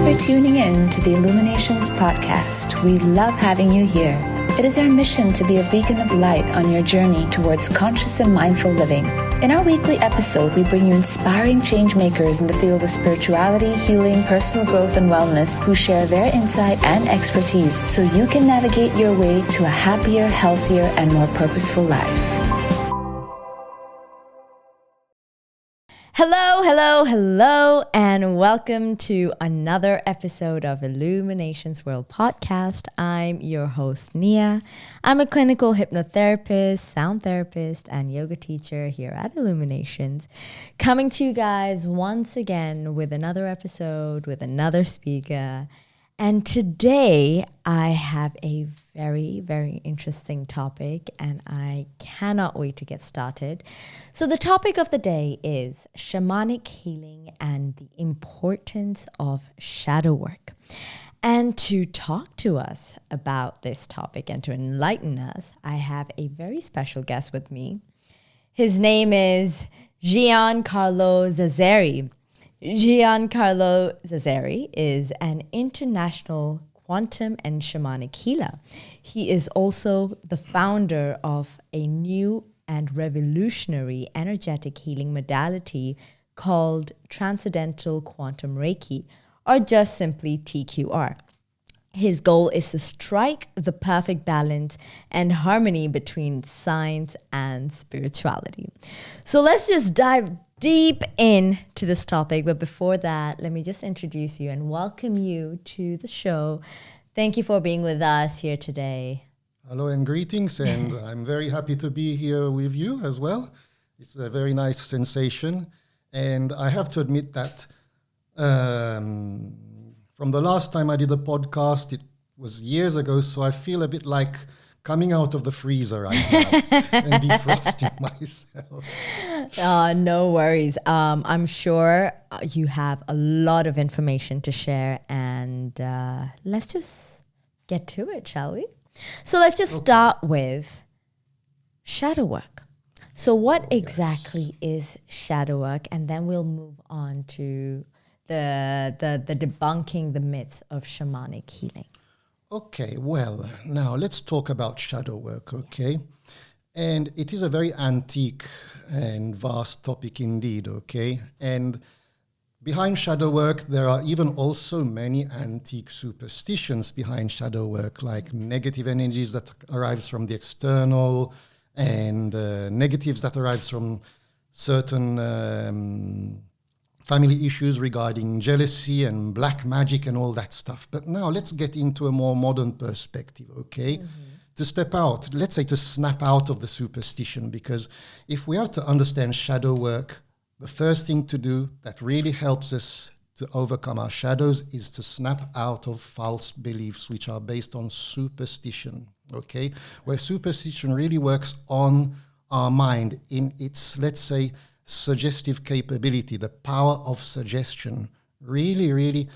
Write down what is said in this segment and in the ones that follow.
for tuning in to the Illuminations Podcast. We love having you here. It is our mission to be a beacon of light on your journey towards conscious and mindful living. In our weekly episode, we bring you inspiring change makers in the field of spirituality, healing, personal growth, and wellness who share their insight and expertise so you can navigate your way to a happier, healthier, and more purposeful life. Hello, and welcome to another episode of Illuminations Podcast. I'm your host, Nia. I'm a clinical hypnotherapist, sound therapist, and yoga teacher here at Illuminations, coming to you guys once again with another episode, with another speaker. And today I have a very, very interesting topic, and I cannot wait to get started. So the topic of the day is shamanic healing and the importance of shadow work. And to talk to us about this topic and to enlighten us, I have a very special guest with me. His name is Gian Carlo Zazzeri. Gian Carlo Zazzeri is an international quantum and shamanic healer. He is also the founder of a new and revolutionary energetic healing modality called Transcendental Quantum Reiki, or just simply TQR. His goal is to strike the perfect balance and harmony between science and spirituality. So let's just dive deep into this topic. But before that, let me just introduce you and welcome you to the show. Thank you for being with us here today. Hello and greetings, and I'm very happy to be here with you as well. It's a very nice sensation. And I have to admit that from the last time I did a podcast, it was years ago, so I feel a bit like coming out of the freezer right now and defrosting myself. No worries. I'm sure you have a lot of information to share, and let's just get to it, shall we? So let's just start with shadow work. So what exactly is shadow work? And then we'll move on to the debunking the myths of shamanic healing. Okay, well, now let's talk about shadow work, okay? And it is a very antique and vast topic indeed, okay? And behind shadow work, there are even also many antique superstitions behind shadow work, like negative energies that arrives from the external and negatives that arrives from certain family issues regarding jealousy and black magic and all that stuff. But now let's get into a more modern perspective, okay? Mm-hmm. To step out, let's say to snap out of the superstition, because if we are to understand shadow work, the first thing to do that really helps us to overcome our shadows is to snap out of false beliefs which are based on superstition, okay? Where superstition really works on our mind in its, let's say, suggestive capability. The power of suggestion really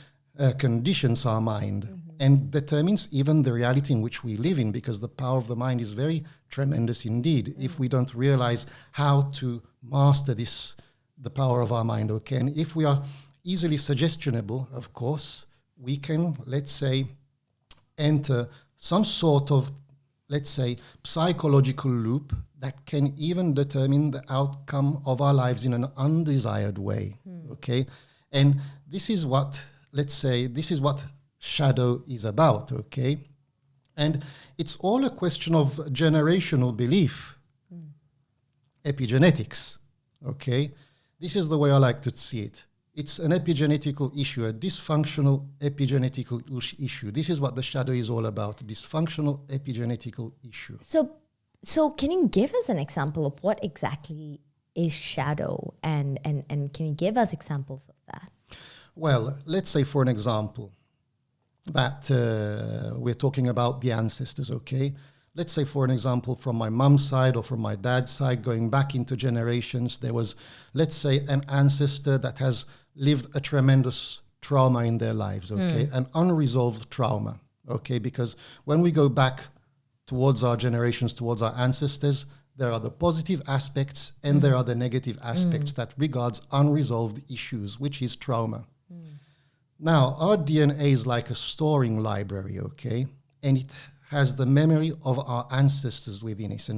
conditions our mind and determines even the reality in which we live in, because the power of the mind is very tremendous indeed if we don't realize how to master the power of our mind, okay? And if we are easily suggestionable, of course, we can, let's say, enter some sort of, let's say, psychological loop that can even determine the outcome of our lives in an undesired way, okay? And this is what, let's say, this is what shadow is about, okay? And it's all a question of generational belief, epigenetics, okay? This is the way I like to see it. It's an epigenetical issue, a dysfunctional epigenetical issue. This is what the shadow is all about, dysfunctional epigenetical issue. So can you give us an example of what exactly is shadow, and can you give us examples of that? Well, let's say for an example that we're talking about the ancestors, okay? Let's say for an example from my mom's side or from my dad's side, going back into generations, there was, let's say, an ancestor that has lived a tremendous trauma in their lives, okay? An unresolved trauma, okay? Because when we go back towards our generations, towards our ancestors, there are the positive aspects and there are the negative aspects that regards unresolved issues, which is trauma. Now, our DNA is like a storing library, okay? And it has the memory of our ancestors within it.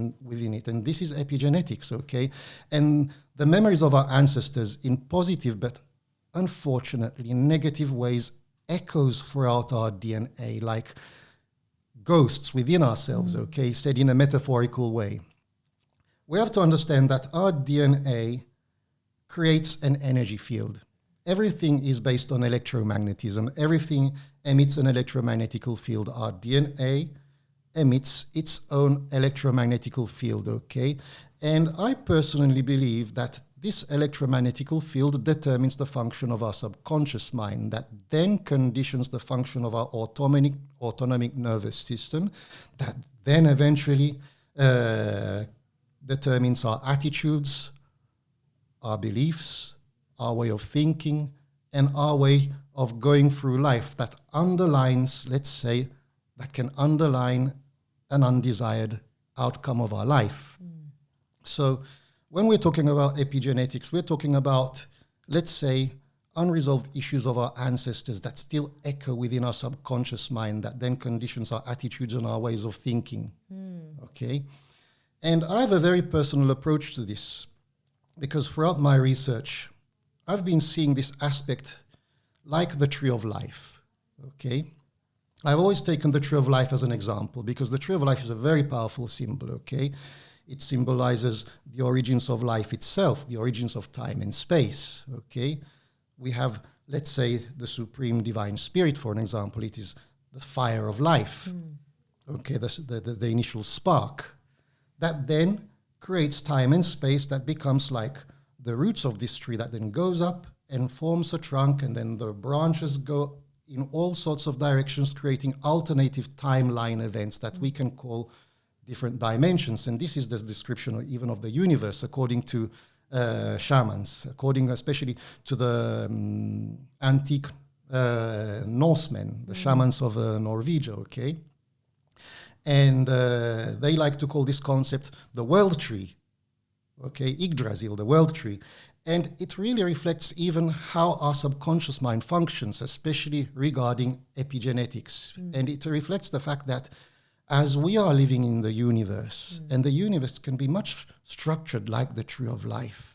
And this is epigenetics, okay? And the memories of our ancestors in positive but unfortunately negative ways echoes throughout our DNA like ghosts within ourselves, okay? Said in a metaphorical way. We have to understand that our DNA creates an energy field. Everything is based on electromagnetism. Everything emits an electromagnetical field. Our DNA emits its own electromagnetical field, okay? And I personally believe that this electromagnetical field determines the function of our subconscious mind that then conditions the function of our autonomic nervous system that then eventually determines our attitudes, our beliefs, our way of thinking, and our way of going through life that underlines, let's say, that can underline an undesired outcome of our life. So when we're talking about epigenetics, we're talking about, let's say, unresolved issues of our ancestors that still echo within our subconscious mind that then conditions our attitudes and our ways of thinking. Okay? And I have a very personal approach to this because throughout my research, I've been seeing this aspect like the tree of life, okay? I've always taken the tree of life as an example because the tree of life is a very powerful symbol, okay? It symbolizes the origins of life itself, the origins of time and space, okay? We have, let's say, the supreme divine spirit, for an example. It is the fire of life, okay, the initial spark. That then creates time and space that becomes like the roots of this tree that then goes up and forms a trunk, and then the branches go in all sorts of directions, creating alternative timeline events that we can call different dimensions. And this is the description even of the universe according to shamans, according especially to the antique Norsemen, the shamans of Norwegia, okay? And they like to call this concept the world tree, okay, Yggdrasil, the world tree. And it really reflects even how our subconscious mind functions, especially regarding epigenetics. And it reflects the fact that as we are living in the universe, and the universe can be much structured like the tree of life.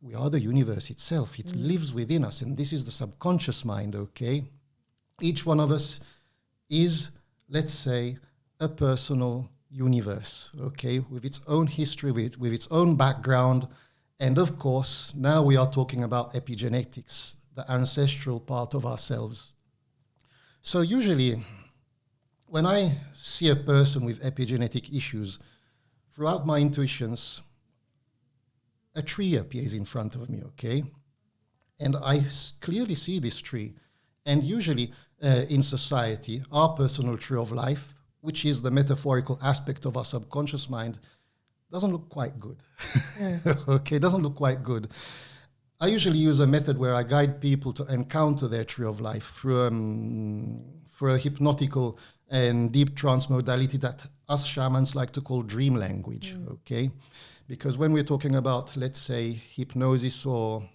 We are the universe itself. It lives within us, and this is the subconscious mind, okay? Each one of us is, let's say, a personal universe, okay, with its own history, with its own background. And of course, now we are talking about epigenetics, the ancestral part of ourselves. So usually, when I see a person with epigenetic issues, throughout my intuitions, a tree appears in front of me, okay? And I clearly see this tree. And usually in society, our personal tree of life, which is the metaphorical aspect of our subconscious mind, doesn't look quite good. Okay, doesn't look quite good. I usually use a method where I guide people to encounter their tree of life through a hypnotical and deep trance modality that us shamans like to call dream language, okay? Because when we're talking about, let's say, hypnosis or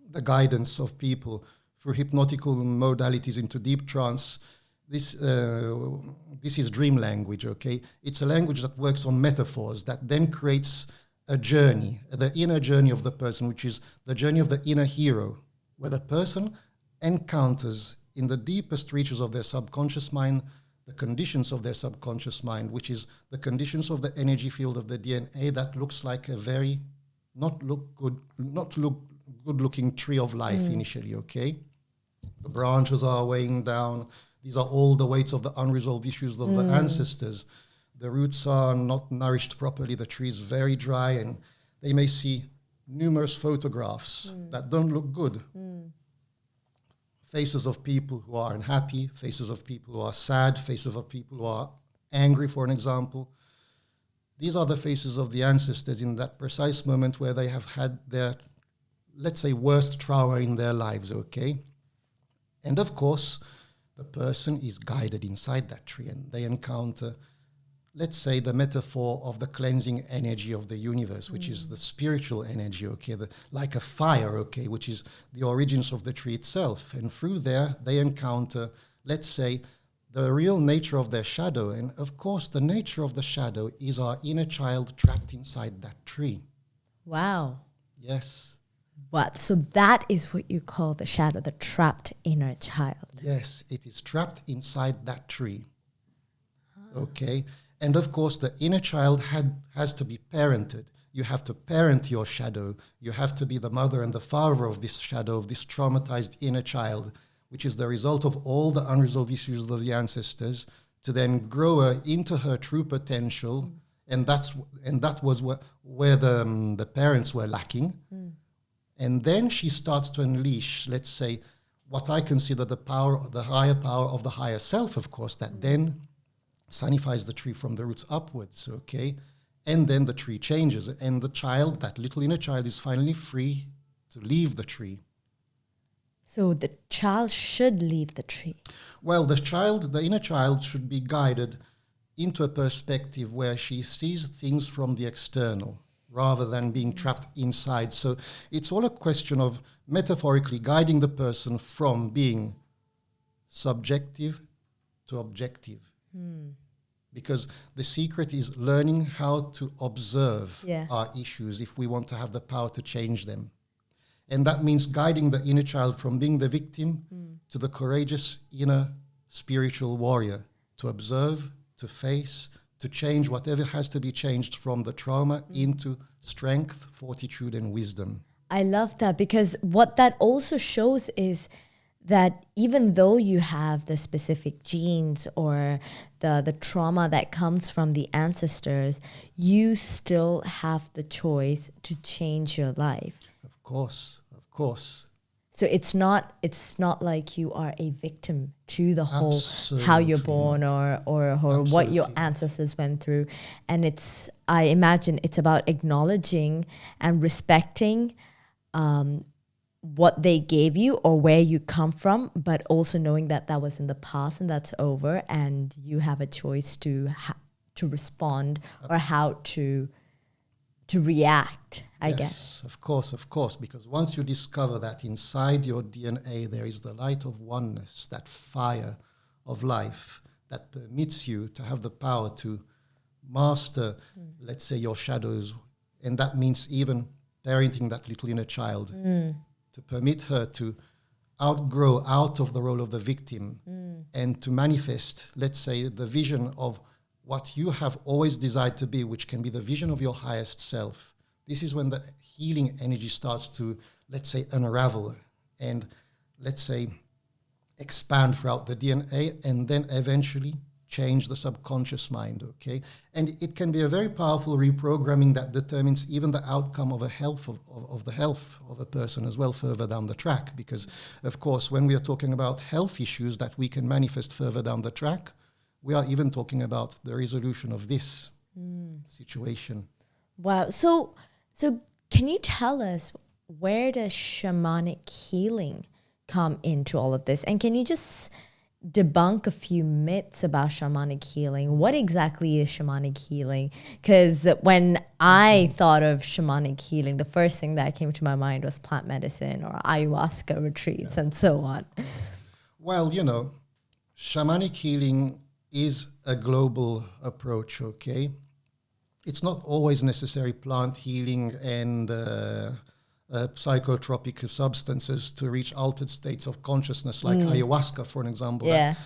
the guidance of people through hypnotical modalities into deep trance, this is dream language, okay? It's a language that works on metaphors that then creates a journey, the inner journey of the person, which is the journey of the inner hero, where the person encounters in the deepest reaches of their subconscious mind the conditions of their subconscious mind, which is the conditions of the energy field of the DNA that looks like a very not good-looking tree of life initially, okay? The branches are weighing down. These are all the weights of the unresolved issues of the ancestors. The roots are not nourished properly. The tree is very dry, and they may see numerous photographs that don't look good. Faces of people who are unhappy, faces of people who are sad, faces of people who are angry, for an example. These are the faces of the ancestors in that precise moment where they have had their, let's say, worst trauma in their lives, okay? And of course, the person is guided inside that tree and they encounter let's say, the metaphor of the cleansing energy of the universe, which is the spiritual energy, okay, like a fire, okay, which is the origins of the tree itself. And through there, they encounter, let's say, the real nature of their shadow. And of course, the nature of the shadow is our inner child trapped inside that tree. Wow. Yes. What? So that is what you call the shadow, the trapped inner child. Yes, it is trapped inside that tree. Okay. And of course, the inner child has to be parented. You have to parent your shadow. You have to be the mother and the father of this shadow, of this traumatized inner child, which is the result of all the unresolved issues of the ancestors, to then grow her into her true potential. And that was where the parents were lacking. And then she starts to unleash, let's say, what I consider the higher power of the higher self, of course, that then sanifies the tree from the roots upwards, okay? And then the tree changes, and the child, that little inner child, is finally free to leave the tree. So the child should leave the tree. Well, the inner child should be guided into a perspective where she sees things from the external rather than being trapped inside. So it's all a question of metaphorically guiding the person from being subjective to objective. Because the secret is learning how to observe our issues if we want to have the power to change them. And that means guiding the inner child from being the victim to the courageous inner spiritual warrior, to observe, to face, to change whatever has to be changed from the trauma into strength, fortitude, and wisdom. I love that, because what that also shows is that even though you have the specific genes or the trauma that comes from the ancestors, you still have the choice to change your life. Of course, of course. So it's not like you are a victim to the whole Absolutely how you're born or what your ancestors went through. And I imagine it's about acknowledging and respecting what they gave you or where you come from, but also knowing that that was in the past and that's over, and you have a choice to respond or how to react, I guess. Yes, of course, because once you discover that inside your DNA there is the light of oneness, that fire of life that permits you to have the power to master, let's say, your shadows, and that means even parenting that little inner child, to permit her to outgrow out of the role of the victim and to manifest, let's say, the vision of what you have always desired to be, which can be the vision of your highest self. This is when the healing energy starts to, let's say, unravel and, let's say, expand throughout the DNA and then eventually change the subconscious mind, okay? And it can be a very powerful reprogramming that determines even the outcome of the health of a person as well further down the track. Because, of course, when we are talking about health issues that we can manifest further down the track, we are even talking about the resolution of this situation. Wow. So can you tell us, where does shamanic healing come into all of this? And can you just debunk a few myths about shamanic healing? What exactly is shamanic healing? Because when I thought of shamanic healing, the first thing that came to my mind was plant medicine or ayahuasca retreats and so on. Well, shamanic healing is a global approach, okay? It's not always necessary plant healing and psychotropic substances to reach altered states of consciousness, like ayahuasca, for an example. Yeah. That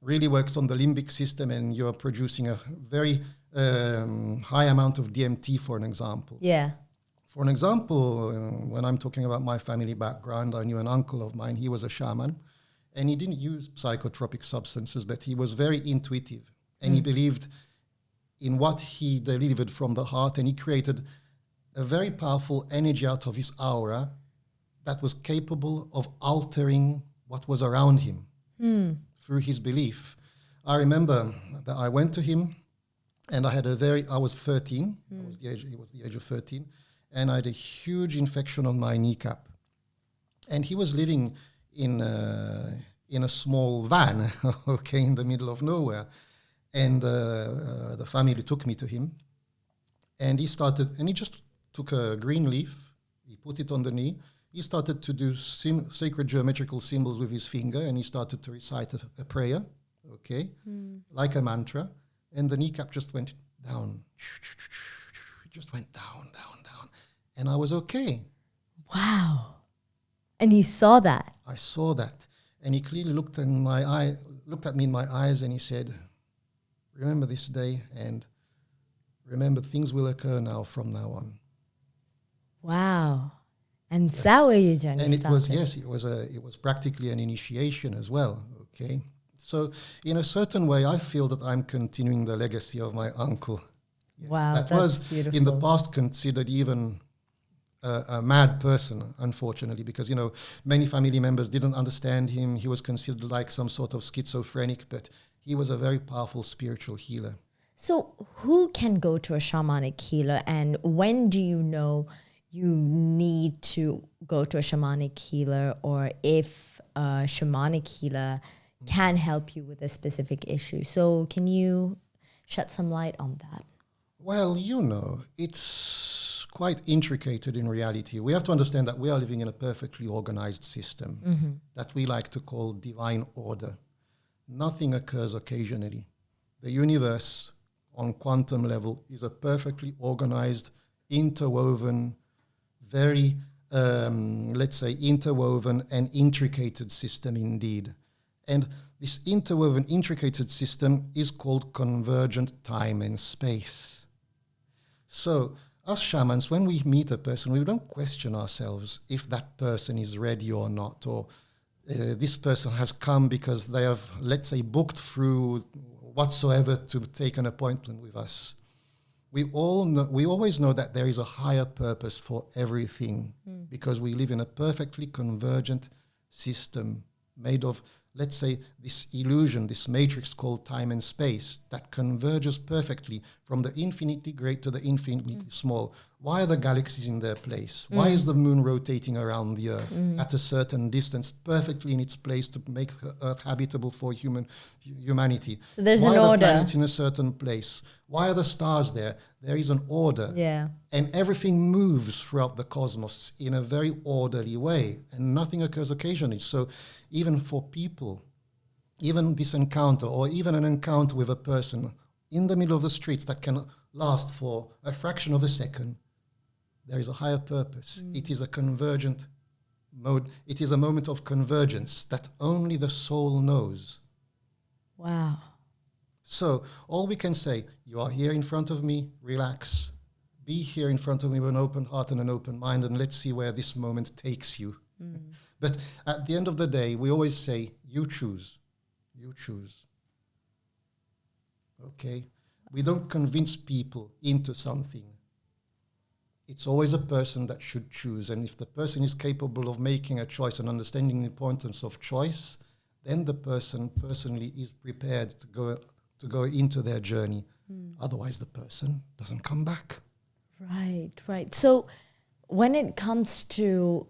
really works on the limbic system, and you're producing a very high amount of DMT, for an example. Yeah. For an example, when I'm talking about my family background, I knew an uncle of mine, he was a shaman, and he didn't use psychotropic substances, but he was very intuitive, and he believed in what he delivered from the heart, and he created a very powerful energy out of his aura that was capable of altering what was around him through his belief. I remember that I went to him, and I was 13. It was the age of 13, and I had a huge infection on my kneecap. And he was living in a small van, okay, in the middle of nowhere. And the family took me to him. And he just took a green leaf, he put it on the knee, he started to do sacred geometrical symbols with his finger, and he started to recite a prayer, okay, like a mantra, and the kneecap just went down. It just went down, down, down. And I was okay. Wow. And you saw that? I saw that. And he clearly looked at me in my eyes, and he said, remember this day, and remember things will occur now from now on. Wow. And yes. That way your journey started. It was practically an initiation as well, okay? So in a certain way, I feel that I'm continuing the legacy of my uncle. Yes. Wow, that was beautiful. In the past considered even a mad person, unfortunately, because, many family members didn't understand him. He was considered like some sort of schizophrenic, but he was a very powerful spiritual healer. So who can go to a shamanic healer, and when do you know you need to go to a shamanic healer, or if a shamanic healer can help you with a specific issue? So can you shed some light on that? Well, it's quite intricate in reality. We have to understand that we are living in a perfectly organized system that we like to call divine order. Nothing occurs occasionally. The universe on quantum level is a perfectly organized, interwoven, very, interwoven and intricated system indeed. And this interwoven, intricated system is called convergent time and space. So, us shamans, when we meet a person, we don't question ourselves if that person is ready or not, or this person has come because they have, booked through whatsoever to take an appointment with us. We always know that there is a higher purpose for everything because we live in a perfectly convergent system made of, this illusion, this matrix called time and space that converges perfectly from the infinitely great to the infinitely small. Why are the galaxies in their place? Why is the moon rotating around the Earth at a certain distance, perfectly in its place to make the Earth habitable for humanity? So there's Why an are order. The planets in a certain place? Why are the stars there? There is an order. Yeah. And everything moves throughout the cosmos in a very orderly way, and nothing occurs occasionally. So even for people, even this encounter, or even an encounter with a person in the middle of the streets that can last for a fraction of a second, there is a higher purpose. It is a convergent mode. It is a moment of convergence that only the soul knows. Wow. So all we can say, you are here in front of me, relax. Be here in front of me with an open heart and an open mind, and let's see where this moment takes you. But at the end of the day, we always say, you choose. You choose. Okay? We don't convince people into something. It's always a person that should choose. And if the person is capable of making a choice and understanding the importance of choice, then the person personally is prepared to go into their journey. Otherwise, the person doesn't come back. Right. So when it comes to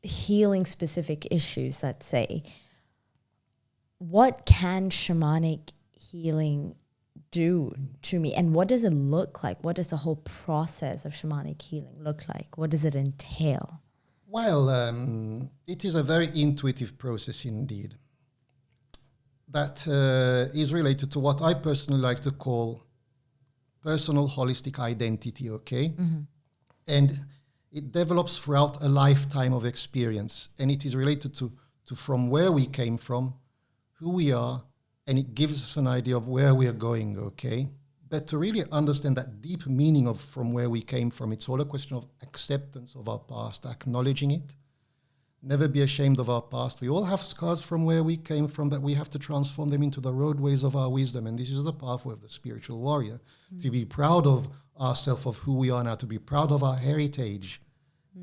healing specific issues, let's say, what can shamanic healing do to me, and what does it look like? What does the whole process of shamanic healing look like? What does it entail? Well, it is a very intuitive process indeed that is related to what I personally like to call personal holistic identity, okay? And it develops throughout a lifetime of experience, and it is related to from where we came from, who we are, and it gives us an idea of where we are going, okay? But to really understand that deep meaning of from where we came from, it's all a question of acceptance of our past, acknowledging it. Never be ashamed of our past. We all have scars from where we came from, but we have to transform them into the roadways of our wisdom. And this is the pathway of the spiritual warrior. To be proud of ourselves, of who we are now, to be proud of our heritage.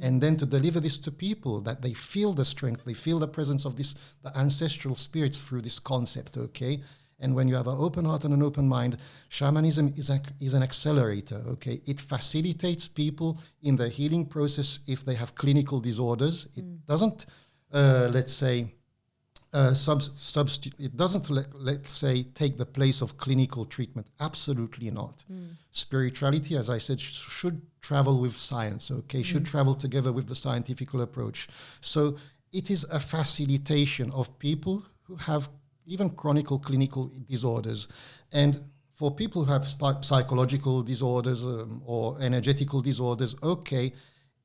And then to deliver this to people, that they feel the strength, they feel the presence of this, the ancestral spirits through this concept, okay? And when you have an open heart and an open mind, shamanism is an accelerator, okay? It facilitates people in the healing process if they have clinical disorders. It doesn't, substitute. It doesn't, let's say, take the place of clinical treatment. Absolutely not. Spirituality, as I said, should travel with science, okay? Should travel together with the scientific approach. So it is a facilitation of people who have even chronic clinical disorders. And for people who have psychological disorders or energetical disorders, okay,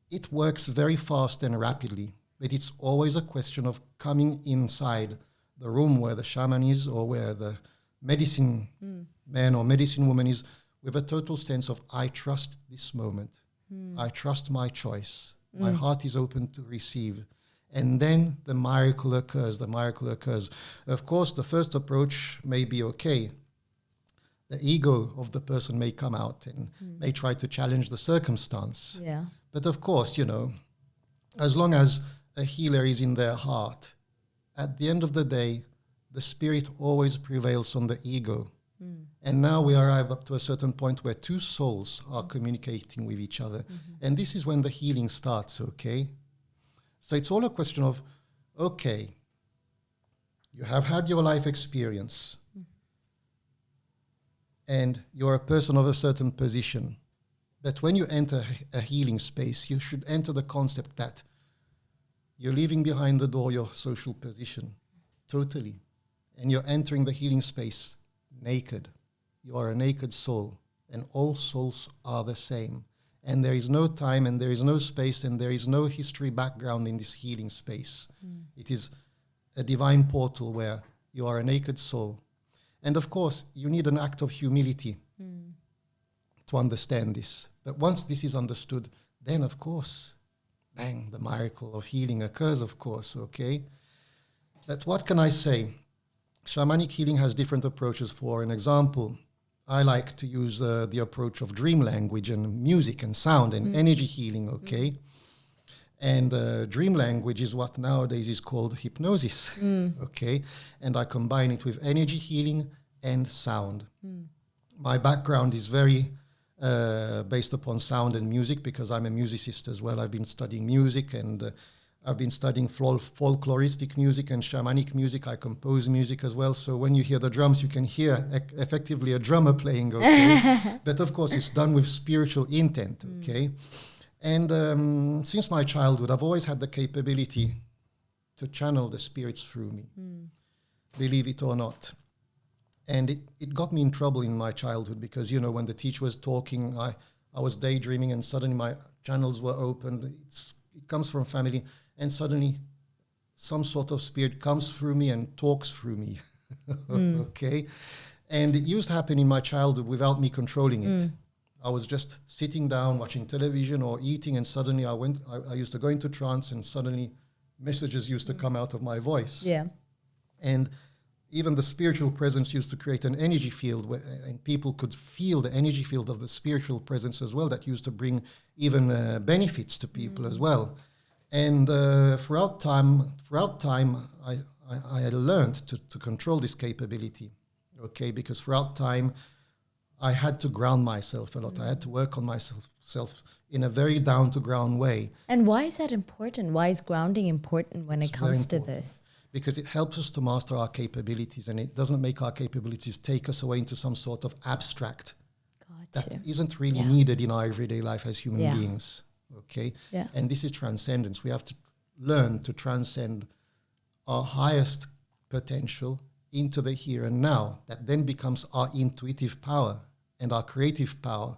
it works very fast and rapidly. But it's always a question of coming inside the room where the shaman is or where the medicine man or medicine woman is with a total sense of, I trust this moment. I trust my choice. My heart is open to receive. And then the miracle occurs. Of course, the first approach may be okay. The ego of the person may come out and may try to challenge the circumstance. Yeah. But of course, as long as a healer is in their heart, at the end of the day, the spirit always prevails on the ego. And now we arrive up to a certain point where two souls are communicating with each other. And this is when the healing starts, okay? So it's all a question of, okay, you have had your life experience and you're a person of a certain position. But when you enter a healing space, you should enter the concept that you're leaving behind the door your social position, totally. And you're entering the healing space naked. You are a naked soul, and all souls are the same. And there is no time, and there is no space, and there is no history background in this healing space. It is a divine portal where you are a naked soul. And of course, you need an act of humility to understand this. But once this is understood, then of course, bang, the miracle of healing occurs, of course, okay? But what can I say? Shamanic healing has different approaches. For an example, I like to use the approach of dream language and music and sound and energy healing, okay? And dream language is what nowadays is called hypnosis, okay? And I combine it with energy healing and sound. My background is very based upon sound and music because I'm a musicist as well. I've been studying music and I've been studying folkloristic music and shamanic music. I compose music as well. So when you hear the drums, you can hear effectively a drummer playing, okay? But of course, it's done with spiritual intent, okay? And since my childhood, I've always had the capability to channel the spirits through me, believe it or not. And it got me in trouble in my childhood because, when the teacher was talking, I was daydreaming and suddenly my channels were opened. It comes from family. And suddenly some sort of spirit comes through me and talks through me, okay? And it used to happen in my childhood without me controlling it. I was just sitting down watching television or eating and suddenly I used to go into trance and suddenly messages used to come out of my voice. Yeah. And even the spiritual presence used to create an energy field and people could feel the energy field of the spiritual presence as well that used to bring even benefits to people as well. And throughout time, I learned to control this capability, okay? Because throughout time, I had to ground myself a lot. I had to work on myself in a very down-to-ground way. And why is that important? Why is grounding important when it comes to this? Because it helps us to master our capabilities, and it doesn't make our capabilities take us away into some sort of abstract that isn't really needed in our everyday life as human beings. Okay? Yeah. And this is transcendence. We have to learn to transcend our highest potential into the here and now. That then becomes our intuitive power and our creative power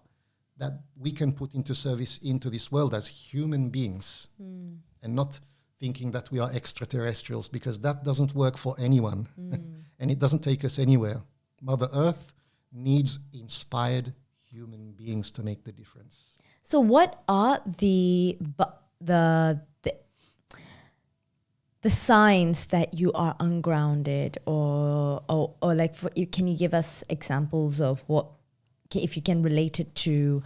that we can put into service into this world as human beings and not thinking that we are extraterrestrials, because that doesn't work for anyone and it doesn't take us anywhere. Mother Earth needs inspired human beings to make the difference. So what are the signs that you are ungrounded or like can you give us examples of what, if you can relate it to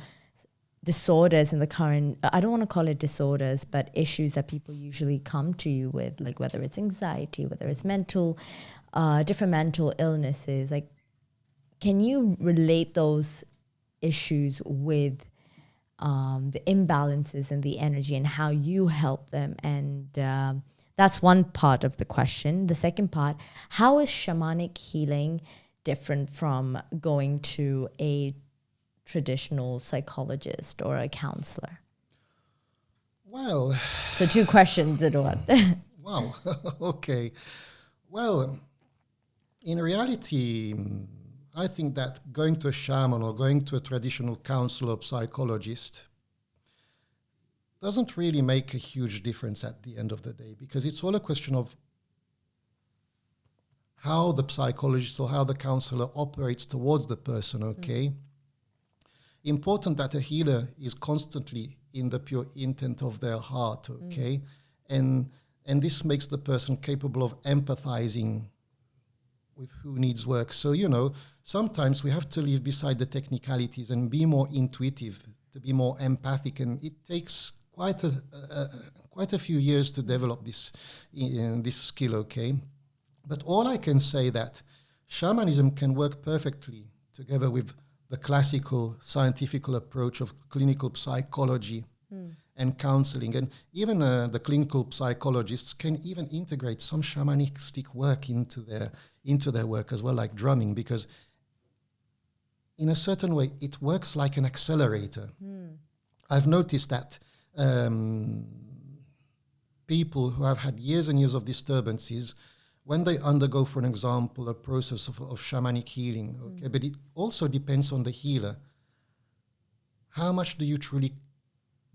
disorders in the current, I don't want to call it disorders, but issues that people usually come to you with, like whether it's anxiety, whether it's mental, different mental illnesses, like can you relate those issues with the imbalances in the energy and how you help them and That's one part of the question. The second part, how is shamanic healing different from going to a traditional psychologist or a counselor? Well, so 2 questions in one. wow. Okay. Well, in reality, I think that going to a shaman or going to a traditional counselor or psychologist doesn't really make a huge difference at the end of the day, because it's all a question of how the psychologist or how the counselor operates towards the person, okay? Important that a healer is constantly in the pure intent of their heart, okay? And this makes the person capable of empathizing with who needs work. So, you know, sometimes we have to leave beside the technicalities and be more intuitive, to be more empathic, and it takes quite a few years to develop this skill, okay? But all I can say that shamanism can work perfectly together with the classical scientific approach of clinical psychology and counseling. And even the clinical psychologists can even integrate some shamanistic work into their work as well, like drumming, because in a certain way it works like an accelerator. I've noticed that people who have had years and years of disturbances, when they undergo, for an example, a process of shamanic healing, okay, but it also depends on the healer. How much do you truly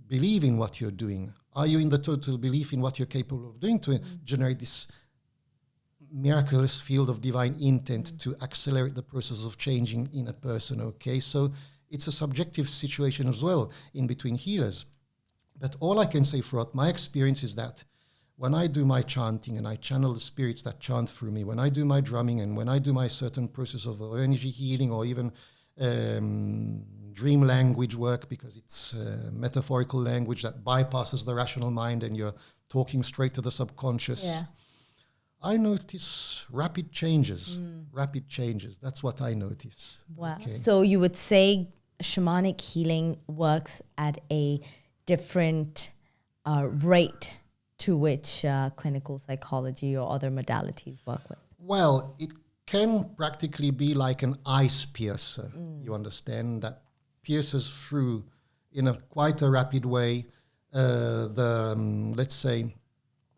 believe in what you're doing? Are you in the total belief in what you're capable of doing to generate this miraculous field of divine intent to accelerate the process of changing in a person, okay? So it's a subjective situation as well in between healers. But all I can say throughout my experience is that when I do my chanting and I channel the spirits that chant through me, when I do my drumming and when I do my certain process of energy healing or even dream language work, because it's metaphorical language that bypasses the rational mind and you're talking straight to the subconscious, I notice rapid changes. Rapid changes. That's what I notice. Wow. Okay. So you would say shamanic healing works at a different rate to which clinical psychology or other modalities work with? Well, it can practically be like an ice piercer. You understand, that pierces through in a quite a rapid way let's say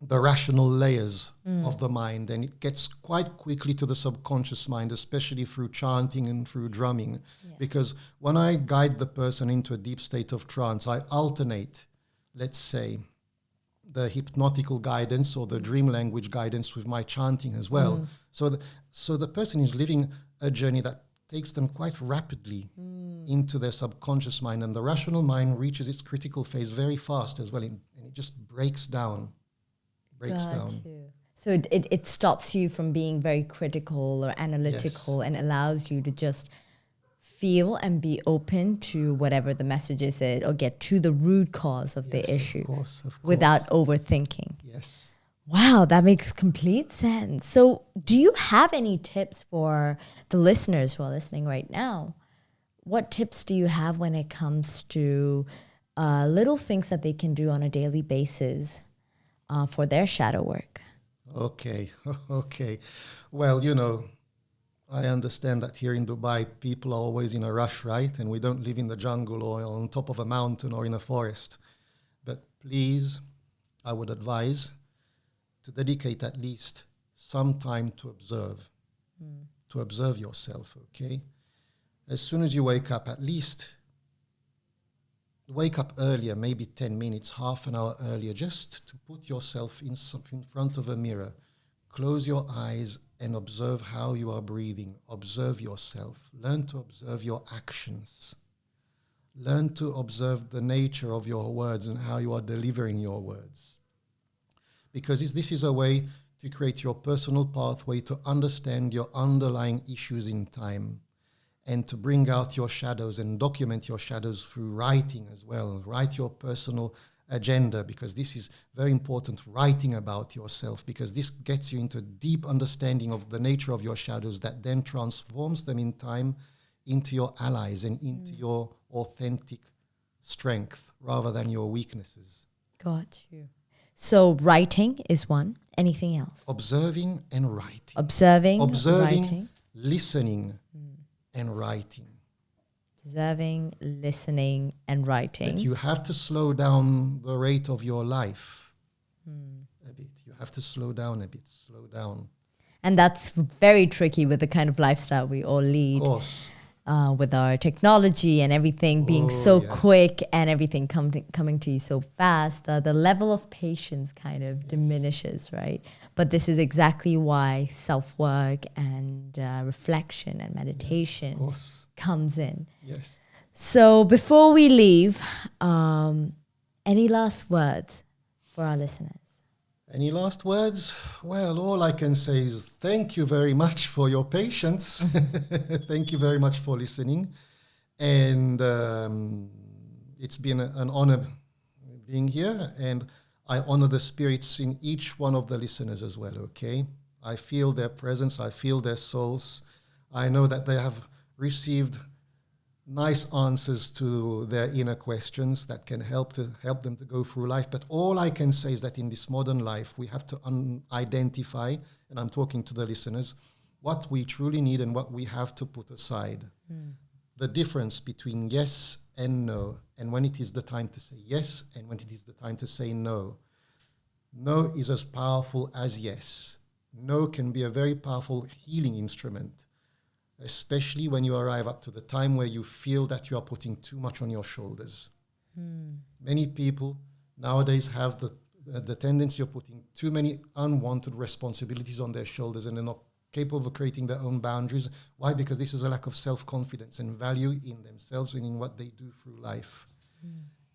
the rational layers of the mind, and it gets quite quickly to the subconscious mind, especially through chanting and through drumming. Because when I guide the person into a deep state of trance, I alternate, let's say, the hypnotical guidance or the dream language guidance with my chanting as well. So the person is living a journey that takes them quite rapidly into their subconscious mind, and the rational mind reaches its critical phase very fast as well, and it just breaks down. So it stops you from being very critical or analytical and allows you to just feel and be open to whatever the message is, or get to the root cause of the issue of course. without overthinking. Yes. Wow, that makes complete sense. So do you have any tips for the listeners who are listening right now? What tips do you have when it comes to little things that they can do on a daily basis for their shadow work? Okay. Well, you know, I understand that here in Dubai, people are always in a rush, right? And we don't live in the jungle or on top of a mountain or in a forest. But please, I would advise to dedicate at least some time to observe yourself, okay? As soon as you wake up, at least wake up earlier, maybe 10 minutes, half an hour earlier, just to put yourself in front of a mirror. Close your eyes and observe how you are breathing. Observe yourself. Learn to observe your actions. Learn to observe the nature of your words and how you are delivering your words. Because this is a way to create your personal pathway to understand your underlying issues in time, and to bring out your shadows and document your shadows through writing as well. Write your personal agenda, because this is very important, writing about yourself, because this gets you into a deep understanding of the nature of your shadows that then transforms them in time into your allies and into your authentic strength rather than your weaknesses. Got you. So writing is one. Anything else? Observing and writing. Observing, writing. Listening and writing. Observing, listening, and writing. That you have to slow down the rate of your life a bit. You have to slow down a bit. Slow down. And that's very tricky with the kind of lifestyle we all lead. Of course. With our technology and everything being so quick and everything coming to you so fast, the level of patience kind of diminishes, right? But this is exactly why self-work and reflection and meditation comes in. Yes. So before we leave, any last words for our listeners? Any last words? Well, all I can say is thank you very much for your patience. Thank you very much for listening. And it's been an honor being here. And I honor the spirits in each one of the listeners as well, okay? I feel their presence. I feel their souls. I know that they have received nice answers to their inner questions that can help them to go through life. But all I can say is that in this modern life, we have to identify, and I'm talking to the listeners, what we truly need and what we have to put aside. The difference between yes and no, and when it is the time to say yes and when it is the time to say no. No is as powerful as yes. No can be a very powerful healing instrument, especially when you arrive up to the time where you feel that you are putting too much on your shoulders. Many people nowadays have the tendency of putting too many unwanted responsibilities on their shoulders, and they're not capable of creating their own boundaries. Why? Because this is a lack of self-confidence and value in themselves and in what they do through life.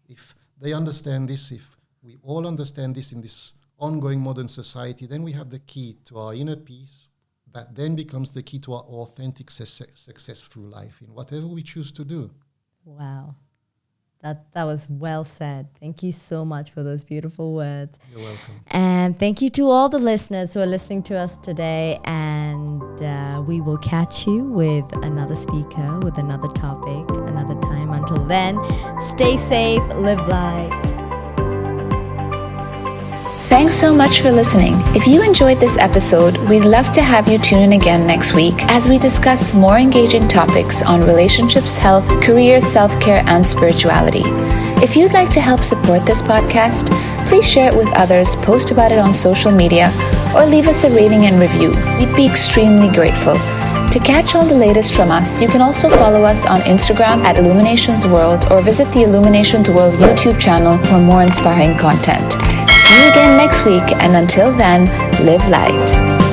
If they understand this, if we all understand this in this ongoing modern society, then we have the key to our inner peace, that then becomes the key to our authentic success through life in whatever we choose to do. Wow. That was well said. Thank you so much for those beautiful words. You're welcome. And thank you to all the listeners who are listening to us today. And we will catch you with another speaker, with another topic, another time. Until then, stay safe, live light. Thanks so much for listening. If you enjoyed this episode, we'd love to have you tune in again next week as we discuss more engaging topics on relationships, health, career, self-care, and spirituality. If you'd like to help support this podcast, please share it with others, post about it on social media, or leave us a rating and review. We'd be extremely grateful. To catch all the latest from us, you can also follow us on Instagram at Illuminations World or visit the Illuminations World YouTube channel for more inspiring content. See you again next week, and until then, live light.